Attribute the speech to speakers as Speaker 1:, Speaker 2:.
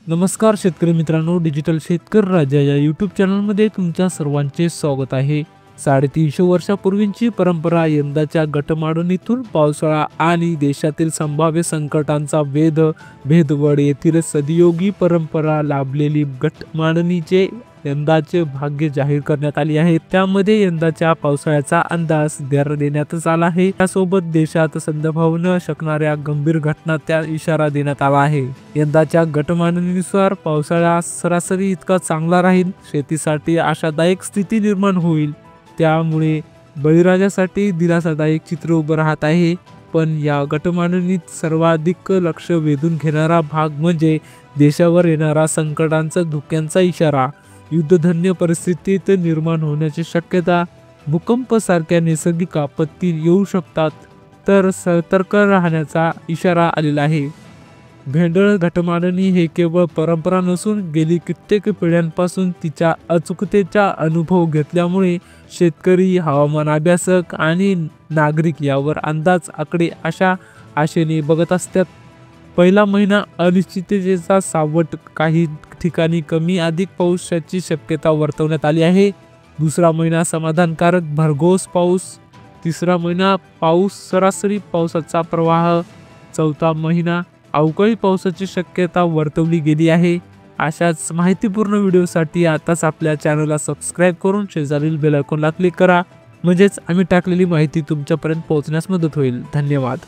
Speaker 1: नमस्कार शेतकरी मित्रांनो, डिजिटल शेतकरी राजा या यूट्यूब चॅनलमध्ये तुमच्या सर्वांचे स्वागत आहे. 350 वर्षापूर्वीची परंपरा यंदाच्या घटमाडणीतून पावसाळा आणि देशातील संभाव्य संकटांचा भेदवड येथील सदियोगी परंपरा लाभलेली घटमांडणीचे यंदाचे भाग्य जाहीर करण्यात आले आहे. त्यामध्ये यंदाच्या पावसाळ्याचा अंदाज देण्यातच आला आहे. त्यासोबत देशात संभवू न शकणाऱ्या गंभीर घटना त्या इशारा देण्यात आला आहे. यंदाच्या घटमांडणीनुसार पावसाळा सरासरी इतका चांगला राहील, शेतीसाठी आशादायक स्थिती निर्माण होईल. त्यामुळे बळीराजासाठी दिलासादायक चित्र उभं राहत आहे. पण या घटमांडणीत सर्वाधिक लक्ष वेधून घेणारा भाग म्हणजे देशावर येणारा संकटांचा धोक्यांचा इशारा. युद्धजन्य परिस्थितीत निर्माण होण्याची शक्यता, भूकंप सारख्या नैसर्गिक आपत्ती येऊ शकतात, तर सतर्क राहण्याचा इशारा आलेला आहे. भेंडळ घटमांडणी हे केवळ परंपरा नसून गेली कित्येक पिढ्यांपासून तिच्या अचूकतेचा अनुभव घेतल्यामुळे शेतकरी, हवामान अभ्यासक आणि नागरिक यावर अंदाज आकडे अशा आशेने बघत असतात. पहिला महिना अनिश्चिततेचा सावट, काही ठिकाणी कमी अधिक पावसाची शक्यता वर्तवण्यात आली आहे. दुसरा महिना समाधानकारक भरघोस पाऊस. तिसरा महिना सरासरी पावसाचा प्रवाह. चौथा महिना अवकाळी पावसाची शक्यता वर्तवली गेली आहे. अशाच माहितीपूर्ण व्हिडिओसाठी आताच आपल्या चॅनलला सबस्क्राईब करून शेजारील बेल आयकॉनला क्लिक करा, म्हणजेच आम्ही टाकलेली माहिती तुमच्यापर्यंत पोहोचण्यास मदत होईल. धन्यवाद.